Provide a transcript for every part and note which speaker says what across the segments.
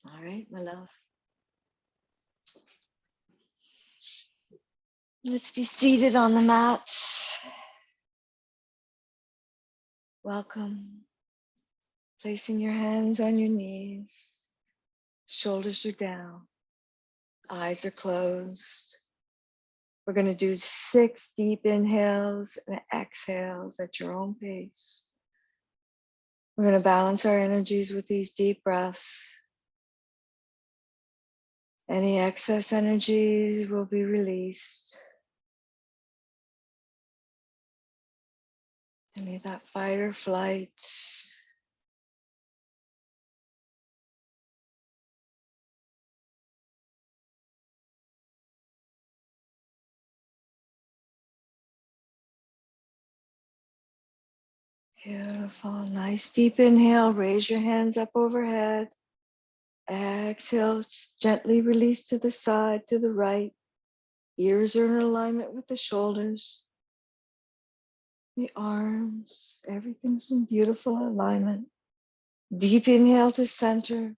Speaker 1: All right, my love. Let's be seated on the mat. Welcome. Placing your hands on your knees. Shoulders are down. Eyes are closed. We're going to do 6 deep inhales and exhales at your own pace. We're going to balance our energies with these deep breaths. Any excess energies will be released. Any of that fight or flight. Beautiful. Nice deep inhale. Raise your hands up overhead. Exhale, gently release to the side, to the right. Ears are in alignment with the shoulders, the arms. Everything's in beautiful alignment. Deep inhale to center.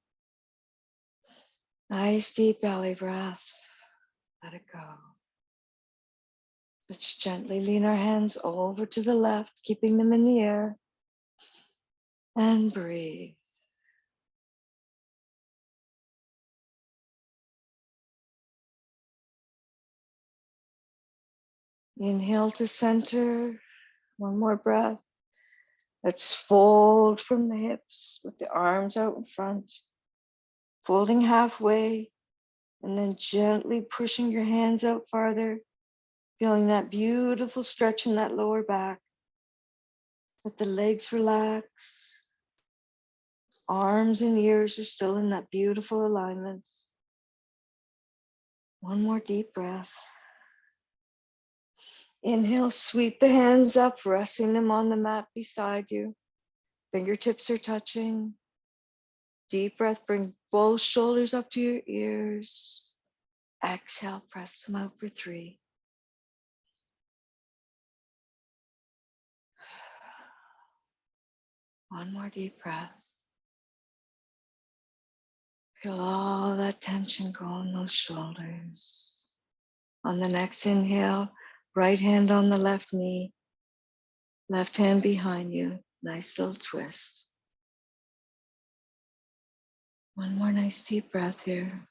Speaker 1: Nice deep belly breath. Let it go. Let's gently lean our hands over to the left, keeping them in the air. And breathe. Inhale to center. One more breath. Let's fold from the hips with the arms out in front. Folding halfway and then gently pushing your hands out farther. Feeling that beautiful stretch in that lower back. Let the legs relax. Arms and ears are still in that beautiful alignment. One more deep breath. Inhale, sweep the hands up, resting them on the mat beside you. Fingertips are touching. Deep breath, bring both shoulders up to your ears. Exhale, press them out for 3. One more deep breath. Feel all that tension go in those shoulders. On the next inhale, right hand on the left knee, left hand behind you. Nice little twist. One more nice deep breath here.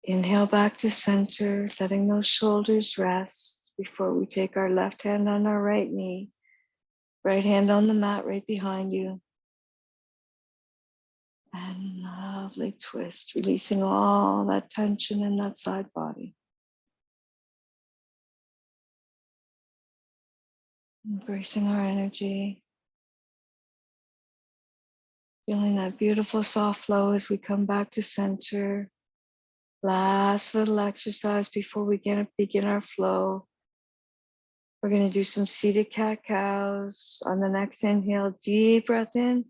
Speaker 1: Inhale back to center, letting those shoulders rest before we take our left hand on our right knee, right hand on the mat right behind you. And lovely twist, releasing all that tension in that side body. Embracing our energy. Feeling that beautiful soft flow as we come back to center. Last little exercise before we begin our flow. We're going to do some seated cat-cows. On the next inhale, deep breath in.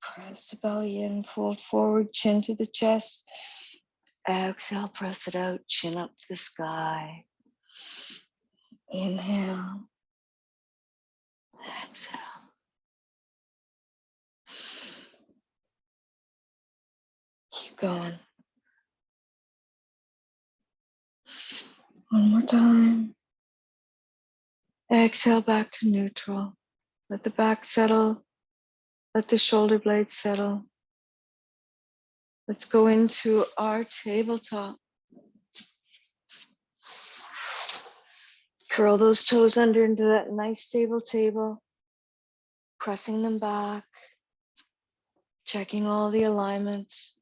Speaker 1: Press the belly in, fold forward, chin to the chest. Exhale, press it out, chin up to the sky. Inhale. Exhale. Keep going. One more time. Exhale back to neutral. Let the back settle. Let the shoulder blades settle. Let's go into our tabletop. Curl those toes under into that nice stable table. Pressing them back. Checking all the alignments.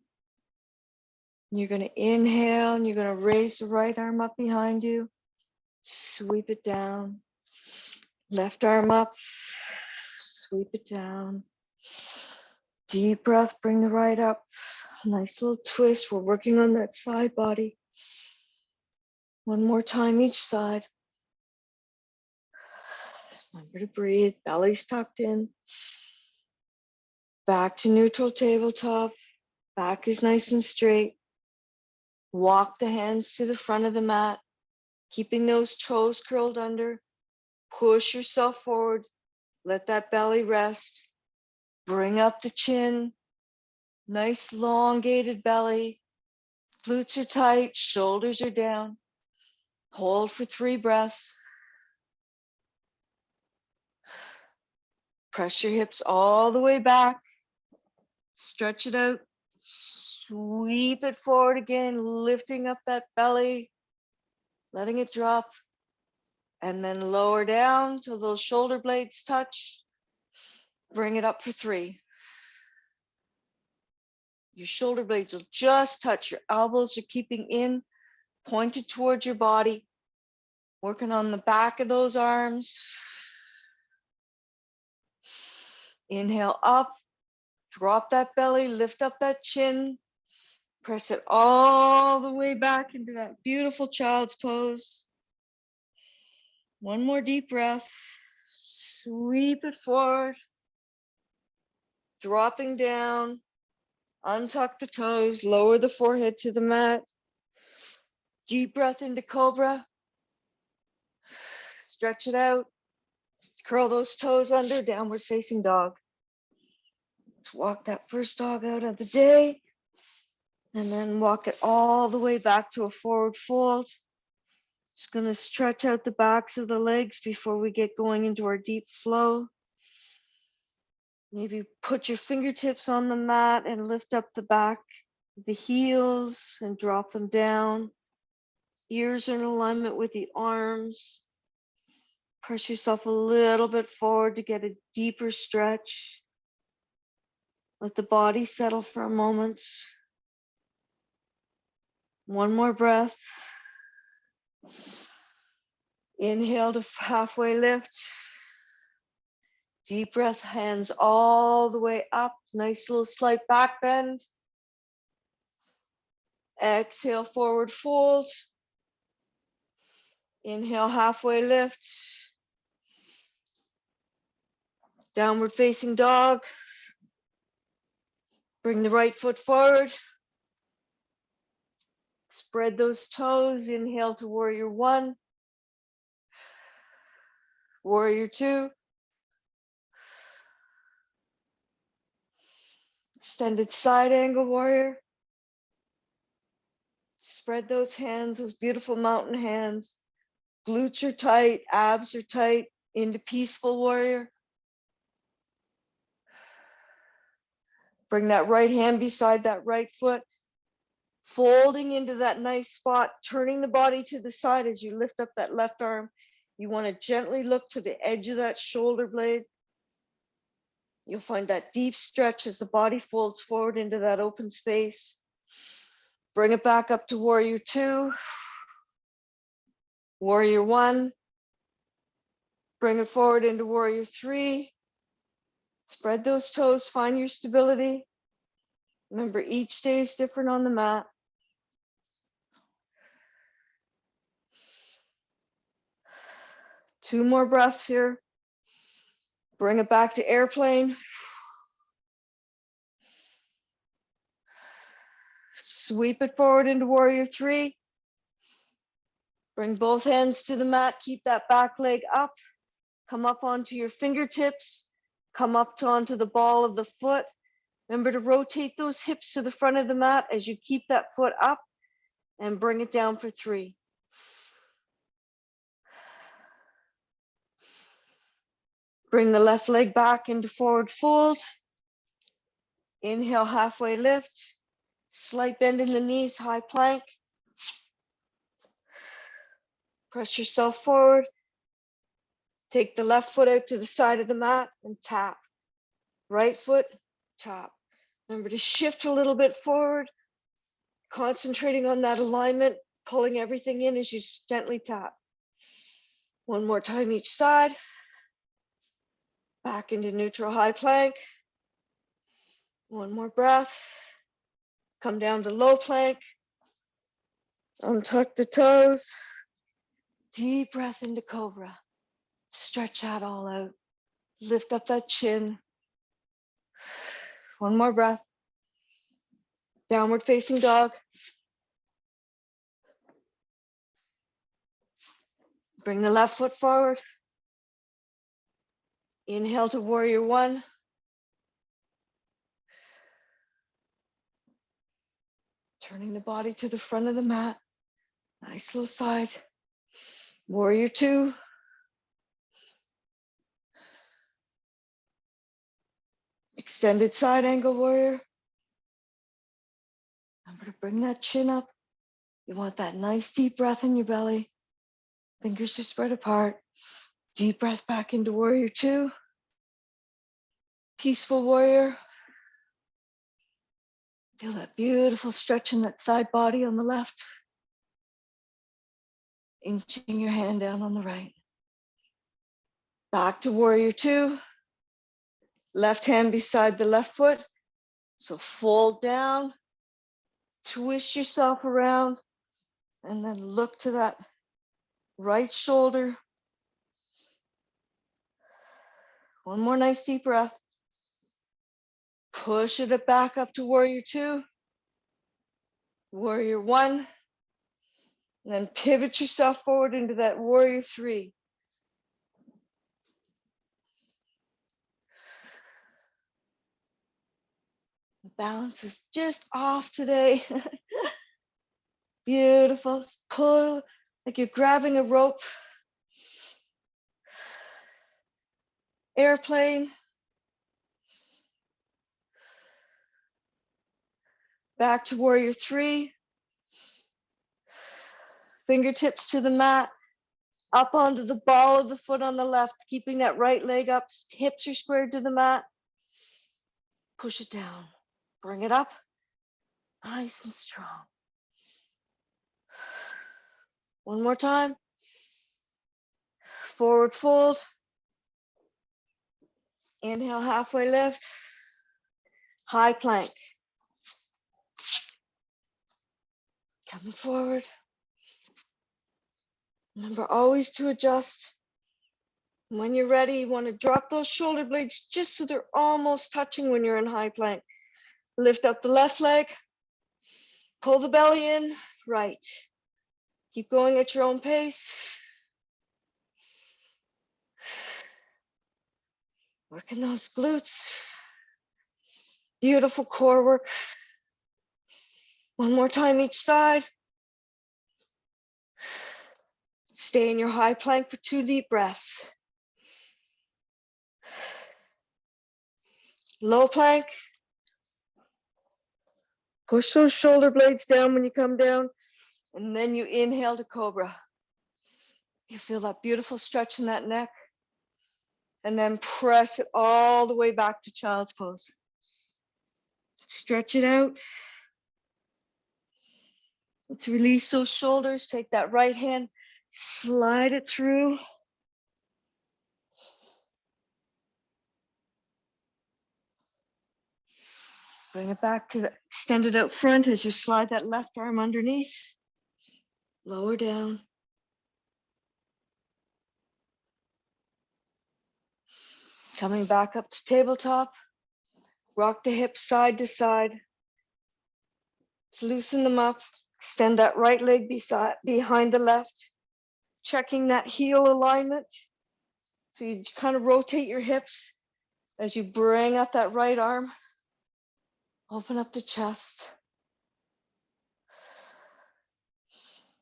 Speaker 1: You're going to inhale and you're going to raise the right arm up behind you. Sweep it down. Left arm up. Sweep it down. Deep breath, bring the right up. Nice little twist. We're working on that side body. One more time each side. Remember to breathe. Belly's tucked in. Back to neutral tabletop. Back is nice and straight. Walk the hands to the front of the mat, keeping those toes curled under. Push yourself forward. Let that belly rest. Bring up the chin. Nice elongated belly. Glutes are tight, shoulders are down. Hold for 3 breaths. Press your hips all the way back. Stretch it out. Sweep it forward again, lifting up that belly, letting it drop, and then lower down till those shoulder blades touch. Bring it up for 3. Your shoulder blades will just touch. Your elbows are keeping in, pointed towards your body. Working on the back of those arms. Inhale up, drop that belly, lift up that chin. Press it all the way back into that beautiful child's pose. One more deep breath. Sweep it forward. Dropping down. Untuck the toes, lower the forehead to the mat. Deep breath into cobra. Stretch it out. Curl those toes under, downward facing dog. Let's walk that first dog out of the day. And then walk it all the way back to a forward fold. Just going to stretch out the backs of the legs before we get going into our deep flow. Maybe put your fingertips on the mat and lift up the back, the heels, and drop them down. Ears are in alignment with the arms. Press yourself a little bit forward to get a deeper stretch. Let the body settle for a moment. One more breath. Inhale to halfway lift. Deep breath, hands all the way up. Nice little slight back bend. Exhale, forward fold. Inhale, halfway lift. Downward facing dog. Bring the right foot forward. Spread those toes. Inhale to warrior 1. Warrior 2. Extended side angle warrior. Spread those hands, those beautiful mountain hands. Glutes are tight, abs are tight, into peaceful warrior. Bring that right hand beside that right foot, folding into that nice spot, turning the body to the side as you lift up that left arm. You want to gently look to the edge of that shoulder blade. You'll find that deep stretch as the body folds forward into that open space. Bring it back up to warrior 2, warrior 1. Bring it forward into warrior 3. Spread those toes, find your stability. Remember, each day is different on the mat. Two more breaths here. Bring it back to airplane. Sweep it forward into warrior 3. Bring both hands to the mat. Keep that back leg up. Come up onto your fingertips. Come up onto the ball of the foot. Remember to rotate those hips to the front of the mat as you keep that foot up, and bring it down for 3. Bring the left leg back into forward fold. Inhale, halfway lift. Slight bend in the knees, high plank. Press yourself forward. Take the left foot out to the side of the mat and tap. Right foot, tap. Remember to shift a little bit forward, concentrating on that alignment, pulling everything in as you gently tap. One more time each side. Back into neutral high plank. One more breath. Come down to low plank. Untuck the toes. Deep breath into cobra. Stretch that all out. Lift up that chin. One more breath. Downward facing dog. Bring the left foot forward. Inhale to warrior 1. Turning the body to the front of the mat. Nice low side. Warrior two. Extended side angle warrior. Remember to bring that chin up. You want that nice deep breath in your belly. Fingers are spread apart. Deep breath back into warrior two. Peaceful warrior. Feel that beautiful stretch in that side body on the left. Inching your hand down on the right. Back to warrior two. Left hand beside the left foot. So fold down, twist yourself around, and then look to that right shoulder. One more nice deep breath. Push it back up to warrior two, warrior one, and then pivot yourself forward into that warrior three. Balance is just off today. Beautiful. Pull like you're grabbing a rope. Airplane. Back to warrior three. Fingertips to the mat. Up onto the ball of the foot on the left, keeping that right leg up. Hips are squared to the mat. Push it down. Bring it up. Nice and strong. One more time. Forward fold. Inhale, halfway lift. High plank. Coming forward. Remember always to adjust. When you're ready, you want to drop those shoulder blades just so they're almost touching when you're in high plank. Lift up the left leg. Pull the belly in. Right. Keep going at your own pace. Working those glutes. Beautiful core work. One more time each side. Stay in your high plank for 2 deep breaths. Low plank. Push those shoulder blades down when you come down, and then you inhale to cobra. You feel that beautiful stretch in that neck, and then press it all the way back to child's pose. Stretch it out. Let's release those shoulders. Take that right hand, slide it through. Bring it back to the extended out front as you slide that left arm underneath. Lower down. Coming back up to tabletop. Rock the hips side to side. Let's loosen them up. Extend that right leg behind the left. Checking that heel alignment. So you kind of rotate your hips as you bring up that right arm. Open up the chest.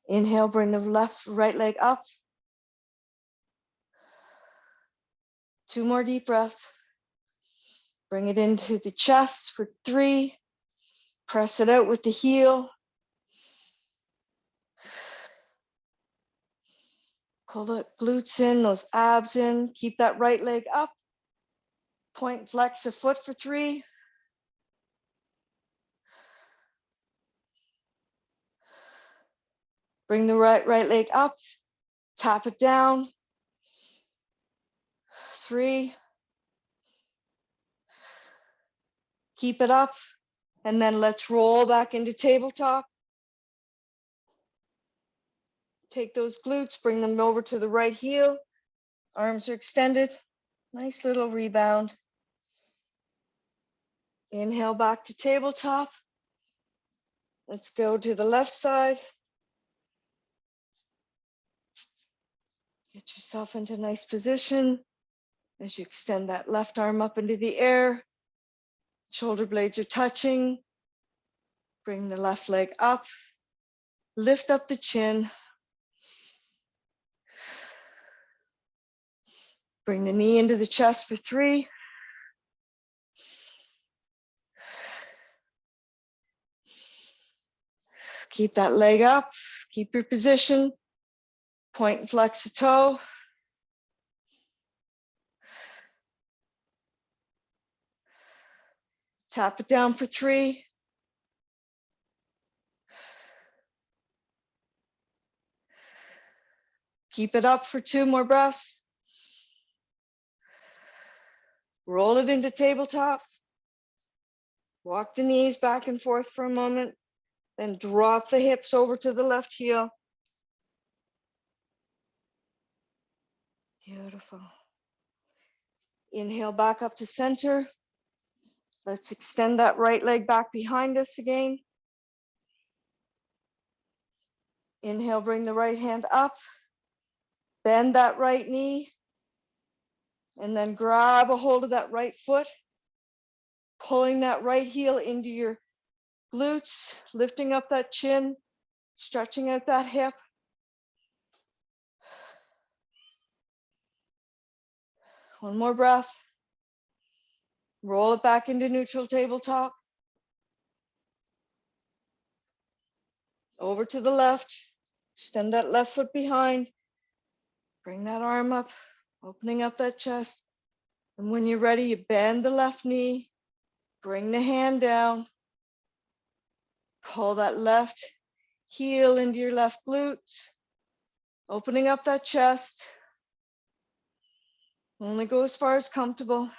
Speaker 1: Inhale, bring the right leg up. 2 more deep breaths. Bring it into the chest for 3. Press it out with the heel. Pull the glutes in, those abs in. Keep that right leg up. Point, flex the foot for 3. Bring the right leg up. Tap it down. 3. Keep it up. And then let's roll back into tabletop. Take those glutes, bring them over to the right heel. Arms are extended. Nice little rebound. Inhale back to tabletop. Let's go to the left side. Get yourself into a nice position as you extend that left arm up into the air. Shoulder blades are touching. Bring the left leg up, lift up the chin. Bring the knee into the chest for 3. Keep that leg up, keep your position. Point and flex the toe. Tap it down for 3. Keep it up for 2 more breaths. Roll it into tabletop. Walk the knees back and forth for a moment. Then drop the hips over to the left heel. Beautiful. Inhale back up to center. Let's extend that right leg back behind us again. Inhale, bring the right hand up. Bend that right knee. And then grab a hold of that right foot. Pulling that right heel into your glutes, lifting up that chin, stretching out that hip. One more breath. Roll it back into neutral tabletop. Over to the left. Extend that left foot behind. Bring that arm up, opening up that chest. And when you're ready, you bend the left knee. Bring the hand down. Pull that left heel into your left glute. Opening up that chest. Only go as far as comfortable.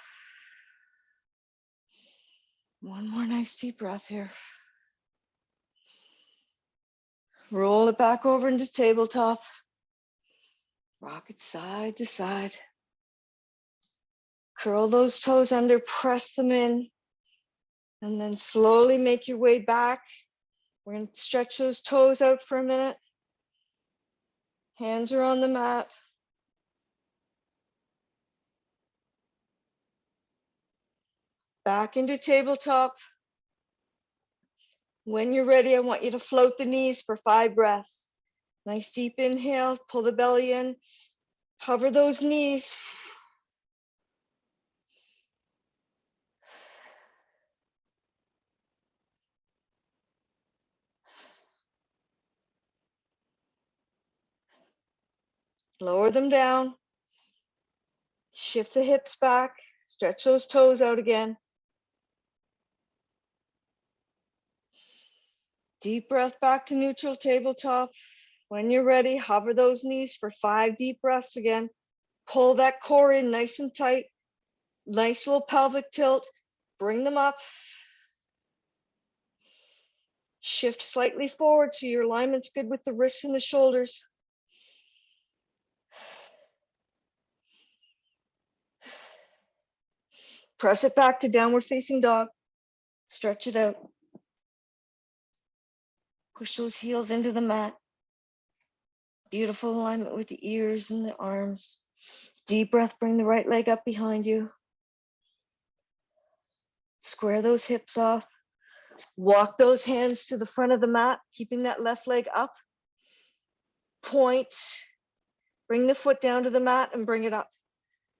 Speaker 1: One more nice deep breath here. Roll it back over into tabletop. Rock it side to side. Curl those toes under, press them in, and then slowly make your way back. We're going to stretch those toes out for a minute. Hands are on the mat. Back into tabletop. When you're ready, I want you to float the knees for 5 breaths. Nice deep inhale, pull the belly in, hover those knees. Lower them down. Shift the hips back, stretch those toes out again. Deep breath back to neutral tabletop. When you're ready, hover those knees for 5 deep breaths again. Pull that core in nice and tight. Nice little pelvic tilt. Bring them up. Shift slightly forward so your alignment's good with the wrists and the shoulders. Press it back to downward facing dog. Stretch it out. Push those heels into the mat. Beautiful alignment with the ears and the arms. Deep breath, bring the right leg up behind you. Square those hips off. Walk those hands to the front of the mat, keeping that left leg up. Point. Bring the foot down to the mat and bring it up.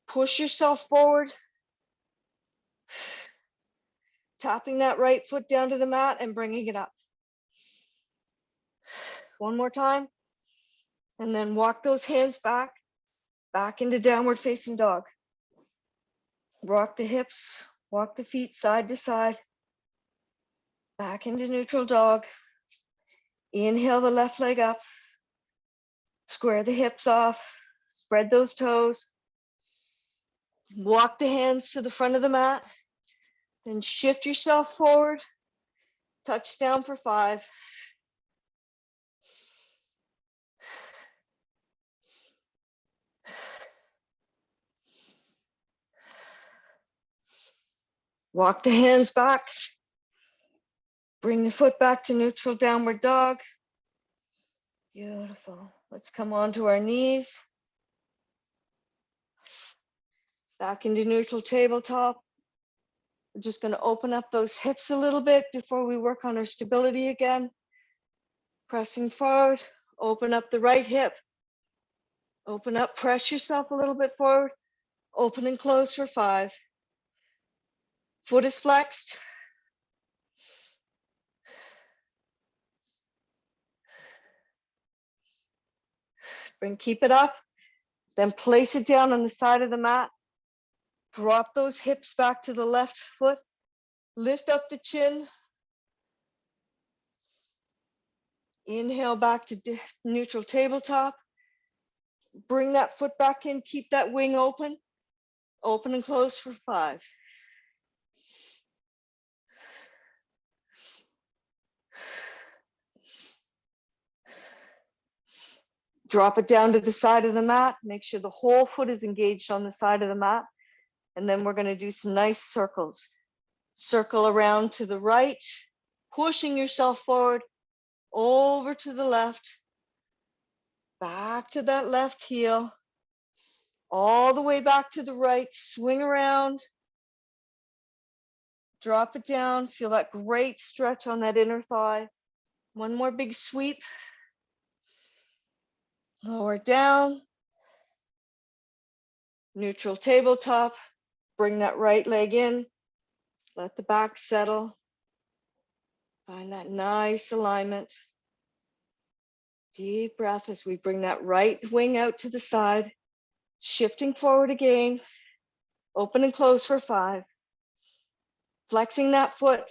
Speaker 1: Push yourself forward. Tapping that right foot down to the mat and bringing it up. One more time. And then walk those hands back into downward facing dog. Rock the hips, walk the feet side to side. Back into neutral dog. Inhale the left leg up. Square the hips off. Spread those toes. Walk the hands to the front of the mat. Then shift yourself forward. Touch down for 5. Walk the hands back. Bring the foot back to neutral downward dog. Beautiful. Let's come onto our knees. Back into neutral tabletop. We're just going to open up those hips a little bit before we work on our stability again. Pressing forward, open up the right hip. Open up, press yourself a little bit forward. Open and close for 5. Foot is flexed. Keep it up. Then place it down on the side of the mat. Drop those hips back to the left foot. Lift up the chin. Inhale back to neutral tabletop. Bring that foot back in. Keep that wing open. Open and close for 5. Drop it down to the side of the mat. Make sure the whole foot is engaged on the side of the mat. And then we're going to do some nice circles. Circle around to the right, pushing yourself forward, over to the left, back to that left heel, all the way back to the right, swing around, drop it down, feel that great stretch on that inner thigh. One more big sweep. Lower it down, neutral tabletop, bring that right leg in, let the back settle, find that nice alignment. Deep breath as we bring that right wing out to the side, shifting forward again, open and close for 5, flexing that foot.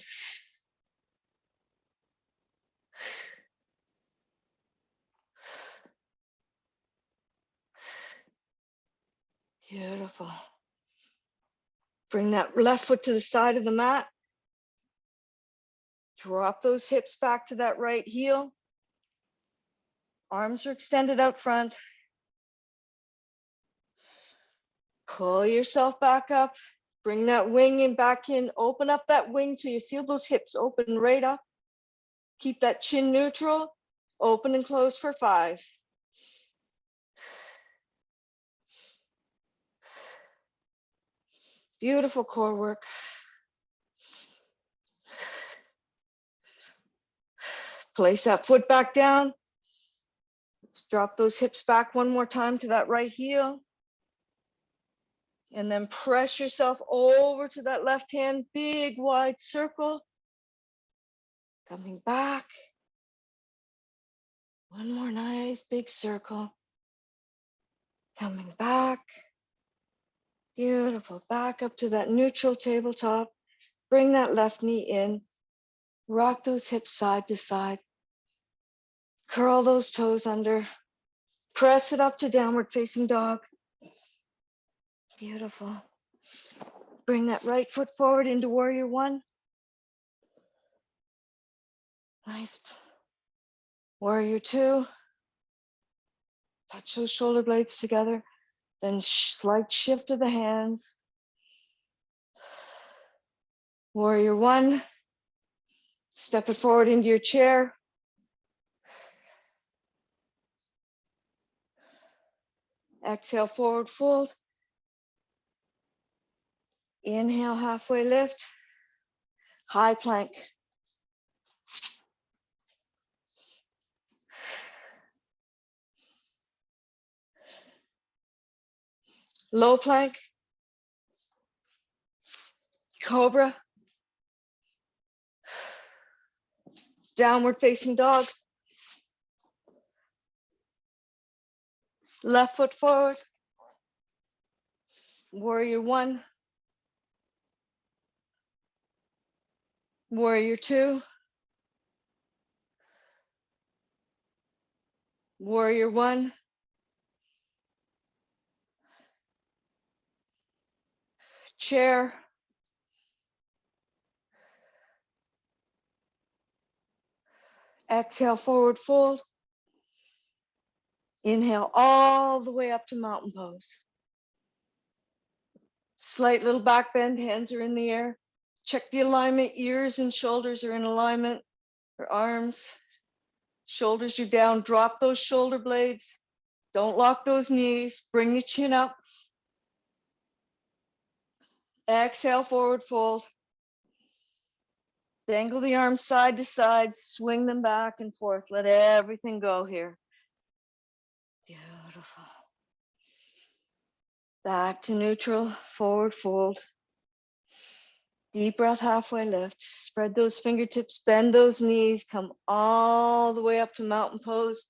Speaker 1: Beautiful. Bring that left foot to the side of the mat. Drop those hips back to that right heel. Arms are extended out front. Pull yourself back up. Bring that wing in back in. Open up that wing till you feel those hips open right up. Keep that chin neutral. Open and close for 5. Beautiful core work. Place that foot back down. Let's drop those hips back one more time to that right heel. And then press yourself over to that left hand, big wide circle. Coming back. One more nice big circle. Coming back. Beautiful. Back up to that neutral tabletop. Bring that left knee in. Rock those hips side to side. Curl those toes under. Press it up to downward facing dog. Beautiful. Bring that right foot forward into warrior 1. Nice. Warrior 2. Touch those shoulder blades together. Then slight shift of the hands. Warrior 1. Step it forward into your chair. Exhale, forward fold. Inhale, halfway lift. High plank. Low plank. Cobra. Downward facing dog. Left foot forward. Warrior 1. Warrior 2. Warrior 1. Chair. Exhale, forward fold. Inhale all the way up to mountain pose. Slight little back bend, hands are in the air. Check the alignment, ears and shoulders are in alignment. Your arms, shoulders are down, drop those shoulder blades. Don't lock those knees, bring the chin up. Exhale, forward fold. Dangle the arms side to side, swing them back and forth. Let everything go here. Beautiful. Back to neutral, forward fold. Deep breath, halfway lift. Spread those fingertips, bend those knees, come all the way up to mountain pose.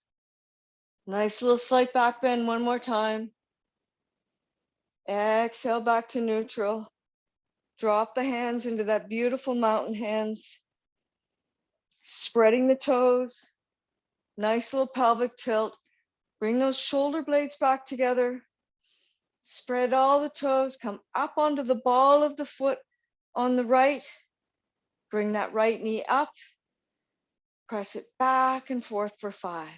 Speaker 1: Nice little slight back bend one more time. Exhale back to neutral. Drop the hands into that beautiful mountain hands. Spreading the toes. Nice little pelvic tilt. Bring those shoulder blades back together. Spread all the toes, come up onto the ball of the foot on the right. Bring that right knee up. Press it back and forth for 5.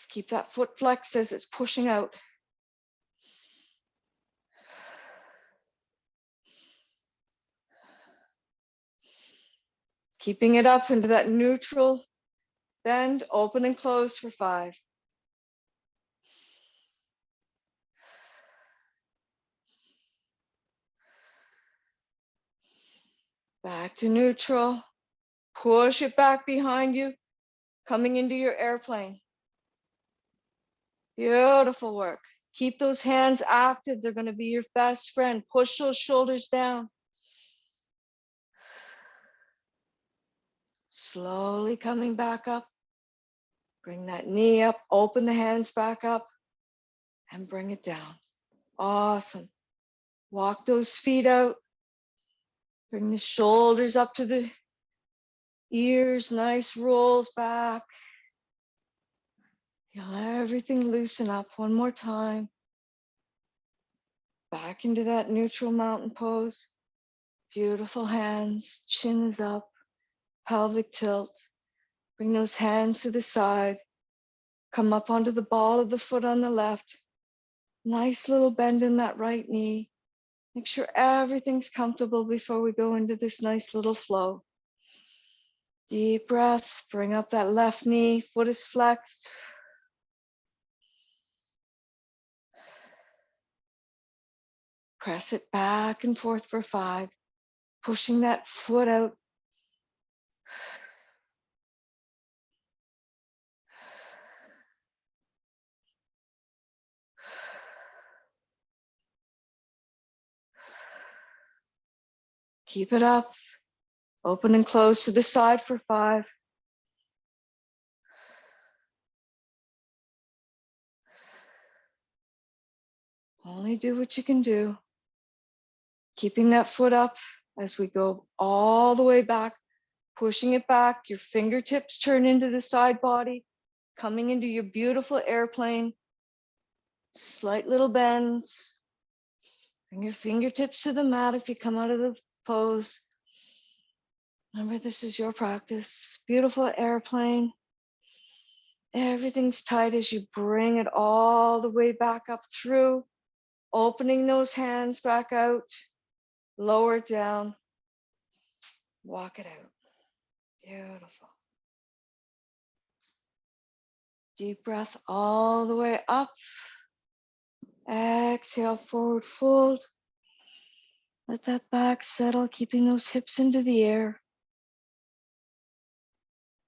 Speaker 1: Keep that foot flexed as it's pushing out. Keeping it up into that neutral bend, open and close for 5. Back to neutral. Push it back behind you, coming into your airplane. Beautiful work. Keep those hands active. They're going to be your best friend. Push those shoulders down. Slowly coming back up. Bring that knee up, open the hands back up, and bring it down. Awesome. Walk those feet out. Bring the shoulders up to the ears, nice rolls back. Feel everything loosen up one more time. Back into that neutral mountain pose. Beautiful hands, chin is up, pelvic tilt. Bring those hands to the side. Come up onto the ball of the foot on the left. Nice little bend in that right knee. Make sure everything's comfortable before we go into this nice little flow. Deep breath, bring up that left knee, foot is flexed. Press it back and forth for 5, pushing that foot out. Keep it up. Open and close to the side for 5. Only do what you can do. Keeping that foot up as we go all the way back, pushing it back. Your fingertips turn into the side body, coming into your beautiful airplane. Slight little bends. Bring your fingertips to the mat if you come out of the pose. Remember, this is your practice. Beautiful airplane. Everything's tight as you bring it all the way back up through, opening those hands back out, lower it down, walk it out. Beautiful. Deep breath all the way up. Exhale, forward fold. Let that back settle, keeping those hips into the air.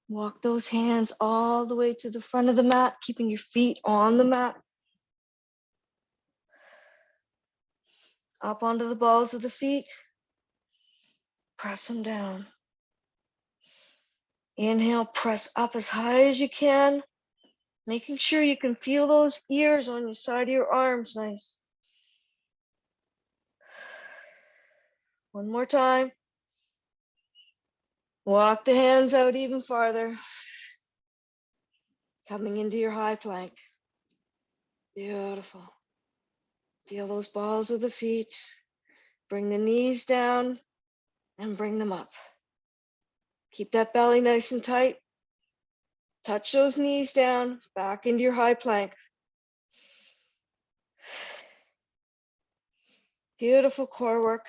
Speaker 1: Walk those hands all the way to the front of the mat, keeping your feet on the mat. Up onto the balls of the feet. Press them down. Inhale, press up as high as you can, making sure you can feel those ears on your side of your arms. Nice. One more time. Walk the hands out even farther. Coming into your high plank. Beautiful. Feel those balls of the feet. Bring the knees down and bring them up. Keep that belly nice and tight. Touch those knees down, back into your high plank. Beautiful core work.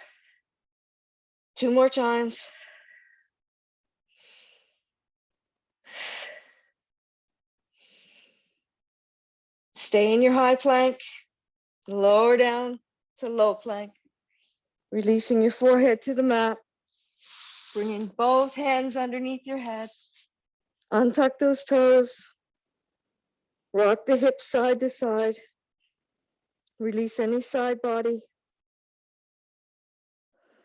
Speaker 1: 2 more times. Stay in your high plank. Lower down to low plank. Releasing your forehead to the mat. Bringing both hands underneath your head. Untuck those toes. Rock the hips side to side. Release any side body.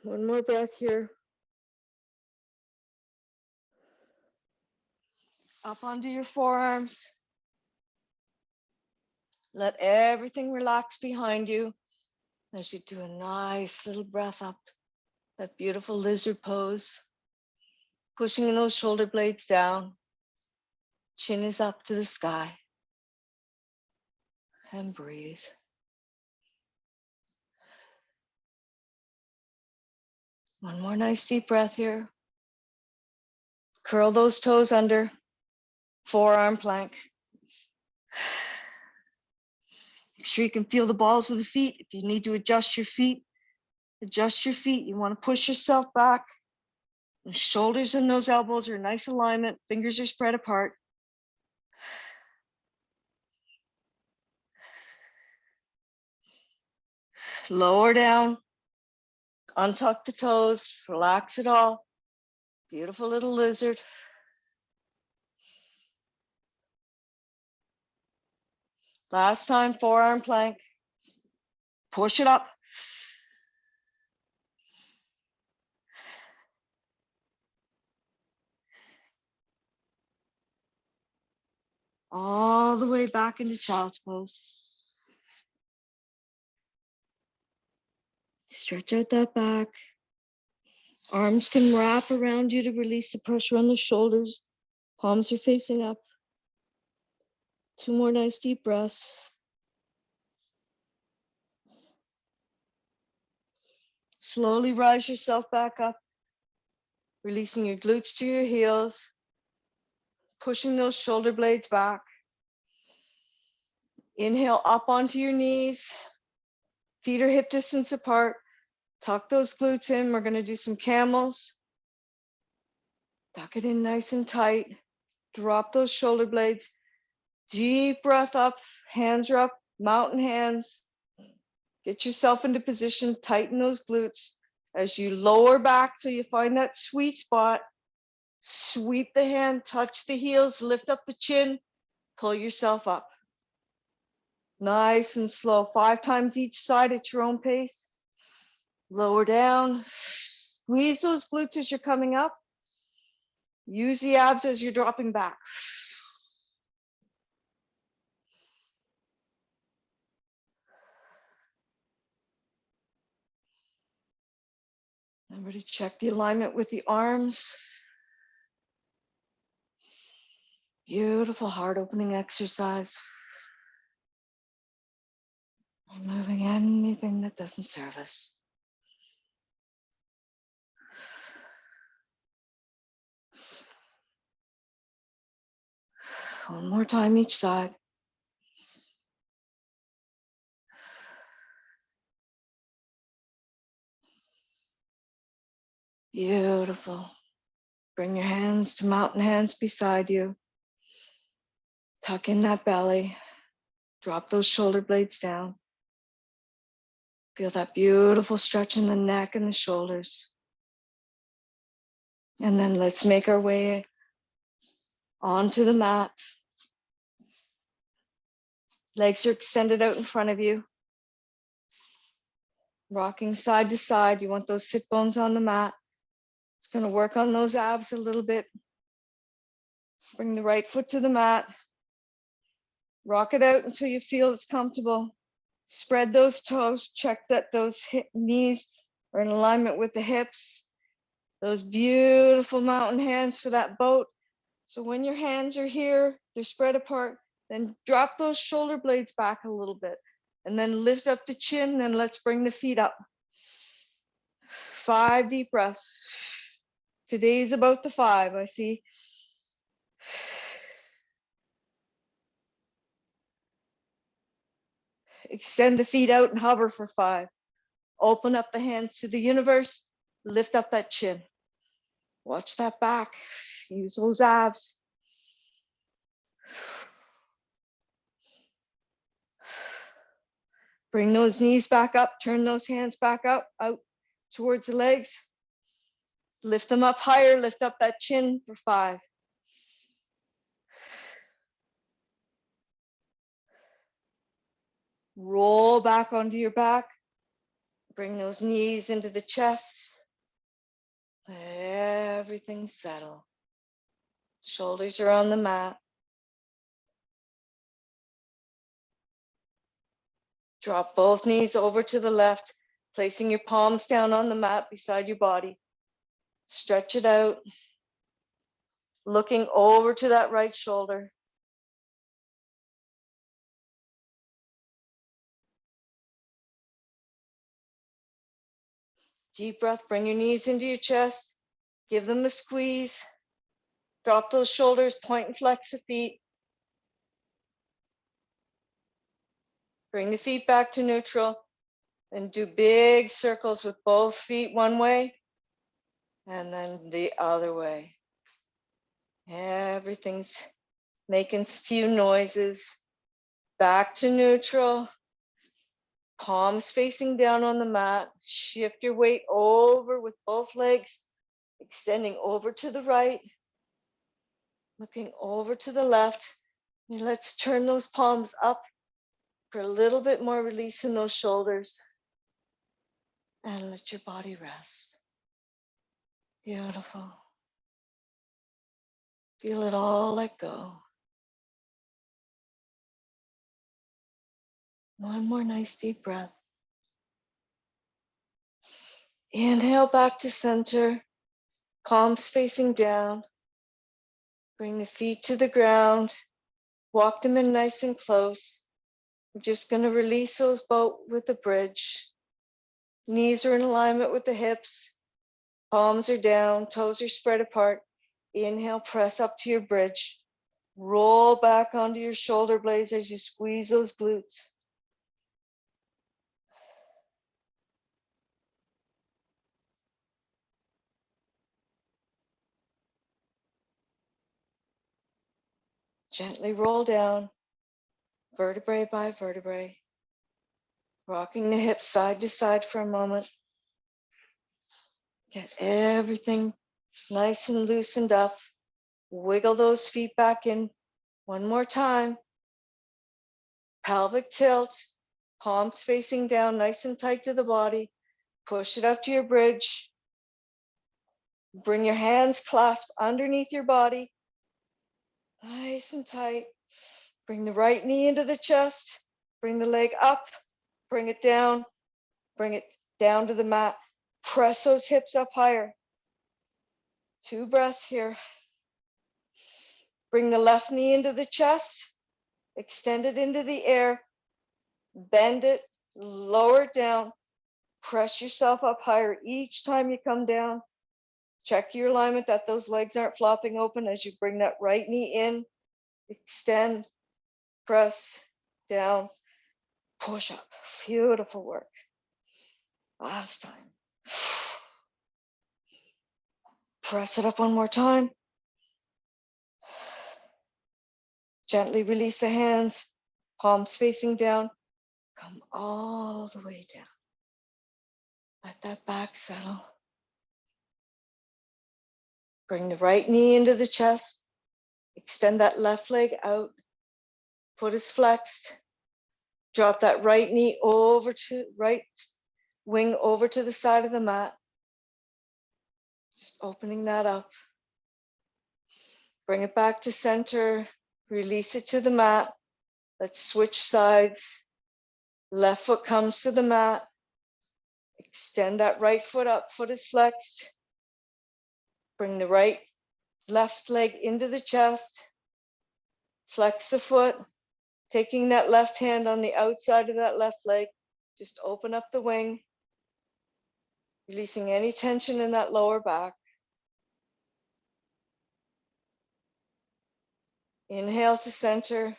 Speaker 1: One more breath here. Up onto your forearms. Let everything relax behind you as you do a nice little breath up. That beautiful lizard pose. Pushing those shoulder blades down. Chin is up to the sky. And breathe. One more nice deep breath here. Curl those toes under. Forearm plank. Make sure you can feel the balls of the feet. If you need to adjust your feet, adjust your feet. You want to push yourself back. The shoulders and those elbows are in nice alignment. Fingers are spread apart. Lower down. Untuck the toes. Relax it all. Beautiful little lizard. Last time, forearm plank. Push it up. All the way back into child's pose. Stretch out that back. Arms can wrap around you to release the pressure on the shoulders. Palms are facing up. 2 more nice deep breaths. Slowly rise yourself back up, releasing your glutes to your heels, pushing those shoulder blades back. Inhale up onto your knees. Feet are hip distance apart. Tuck those glutes in. We're going to do some camels. Tuck it in nice and tight. Drop those shoulder blades. Deep breath up. Hands are up. Mountain hands. Get yourself into position. Tighten those glutes. As you lower back till you find that sweet spot, sweep the hand, touch the heels, lift up the chin, pull yourself up. Nice and slow, 5 times each side at your own pace. Lower down, squeeze those glutes as you're coming up. Use the abs as you're dropping back. Remember to check the alignment with the arms. Beautiful heart opening exercise. Removing anything that doesn't serve us. One more time each side. Beautiful. Bring your hands to mountain hands beside you. Tuck in that belly. Drop those shoulder blades down. Feel that beautiful stretch in the neck and the shoulders. And then let's make our way onto the mat. Legs are extended out in front of you. Rocking side to side. You want those sit bones on the mat. It's going to work on those abs a little bit. Bring the right foot to the mat. Rock it out until you feel it's comfortable. Spread those toes. Check that those knees are in alignment with the hips. Those beautiful mountain hands for that boat. So when your hands are here, they're spread apart, then drop those shoulder blades back a little bit. And then lift up the chin, then let's bring the feet up. 5 deep breaths. Today's about the 5, I see. Extend the feet out and hover for 5. Open up the hands to the universe. Lift up that chin. Watch that back. Use those abs. Bring those knees back up. Turn those hands back up, out towards the legs. Lift them up higher, lift up that chin for 5. Roll back onto your back. Bring those knees into the chest. Let everything settle. Shoulders are on the mat. Drop both knees over to the left, placing your palms down on the mat beside your body. Stretch it out, looking over to that right shoulder. Deep breath, bring your knees into your chest, give them a squeeze. Drop those shoulders, point and flex the feet. Bring the feet back to neutral and do big circles with both feet one way and then the other way. Everything's making a few noises. Back to neutral. Palms facing down on the mat. Shift your weight over with both legs, extending over to the right, looking over to the left. And let's turn those palms up for a little bit more release in those shoulders. And let your body rest. Beautiful. Feel it all let go. One more nice deep breath. Inhale back to center. Palms facing down. Bring the feet to the ground. Walk them in nice and close. We're just going to release those both with the bridge. Knees are in alignment with the hips. Palms are down. Toes are spread apart. Inhale, press up to your bridge. Roll back onto your shoulder blades as you squeeze those glutes. Gently roll down, vertebrae by vertebrae, rocking the hips side to side for a moment. Get everything nice and loosened up. Wiggle those feet back in one more time. Pelvic tilt, palms facing down, nice and tight to the body. Push it up to your bridge. Bring your hands clasped underneath your body. Nice and tight. Bring the right knee into the chest. Bring the leg up. Bring it down. Bring it down to the mat. Press those hips up higher. 2 breaths here. Bring the left knee into the chest. Extend it into the air. Bend it. Lower it down. Press yourself up higher each time you come down. Check your alignment that those legs aren't flopping open as you bring that right knee in. Extend. Press down. Push up. Beautiful work. Last time. Press it up one more time. Gently release the hands, palms facing down. Come all the way down. Let that back settle. Bring the right knee into the chest. Extend that left leg out. Foot is flexed. Drop that right knee over to right wing over to the side of the mat. Just opening that up. Bring it back to center. Release it to the mat. Let's switch sides. Left foot comes to the mat. Extend that right foot up. Foot is flexed. Bring the left leg into the chest. Flex the foot. Taking that left hand on the outside of that left leg. Just open up the wing. Releasing any tension in that lower back. Inhale to center.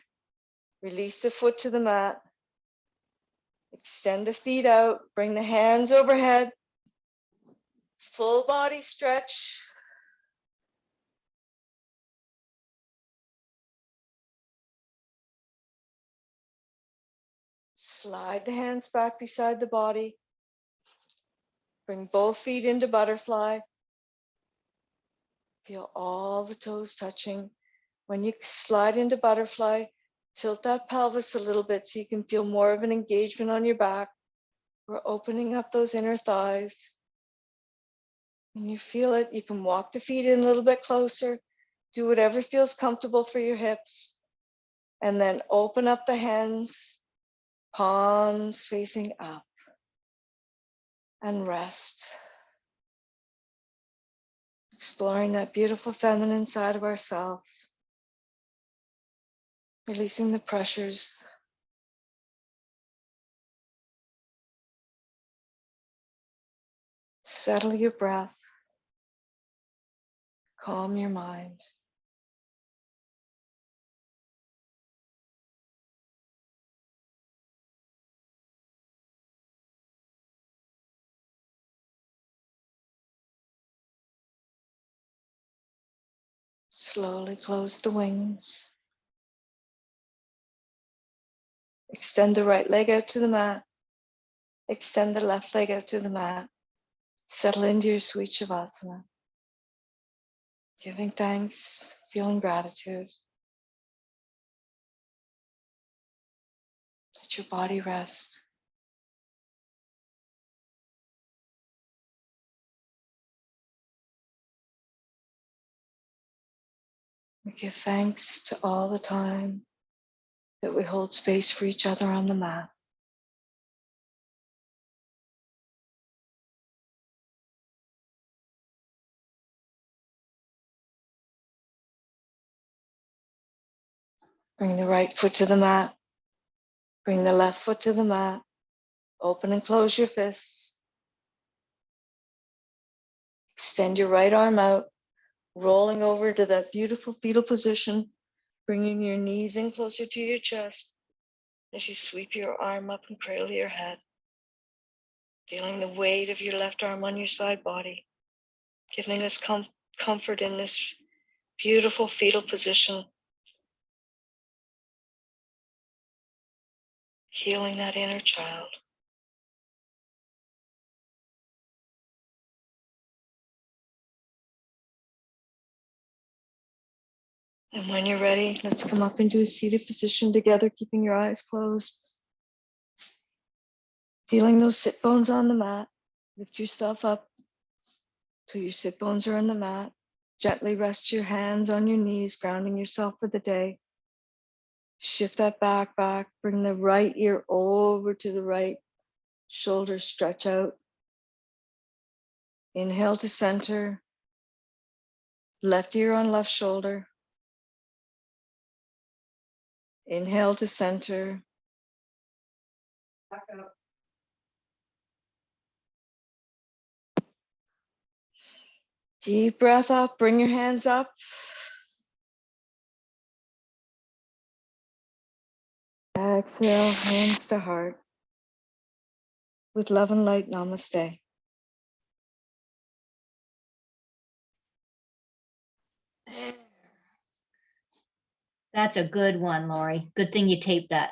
Speaker 1: Release the foot to the mat. Extend the feet out. Bring the hands overhead. Full body stretch. Slide the hands back beside the body. Bring both feet into butterfly. Feel all the toes touching. When you slide into butterfly, tilt that pelvis a little bit so you can feel more of an engagement on your back. We're opening up those inner thighs. When you feel it, you can walk the feet in a little bit closer. Do whatever feels comfortable for your hips. And then open up the hands, palms facing up, and rest. Exploring that beautiful feminine side of ourselves. Releasing the pressures. Settle your breath. Calm your mind. Slowly close the wings. Extend the right leg out to the mat. Extend the left leg out to the mat. Settle into your sweet Shavasana. Giving thanks, feeling gratitude. Let your body rest. We give thanks to all the time that we hold space for each other on the mat. Bring the right foot to the mat. Bring the left foot to the mat. Open and close your fists. Extend your right arm out, rolling over to that beautiful fetal position, bringing your knees in closer to your chest as you sweep your arm up and cradle your head. Feeling the weight of your left arm on your side body, giving us comfort in this beautiful fetal position. Healing that inner child. And when you're ready, let's come up into a seated position together, keeping your eyes closed. Feeling those sit bones on the mat. Lift yourself up till your sit bones are on the mat. Gently rest your hands on your knees, grounding yourself for the day. Shift that back. Bring the right ear over to the right shoulder, stretch out. Inhale to center. Left ear on left shoulder. Inhale to center. Back up. Deep breath up. Bring your hands up. Exhale, hands to heart. With love and light, namaste.
Speaker 2: That's a good one, Lori. Good thing you taped that.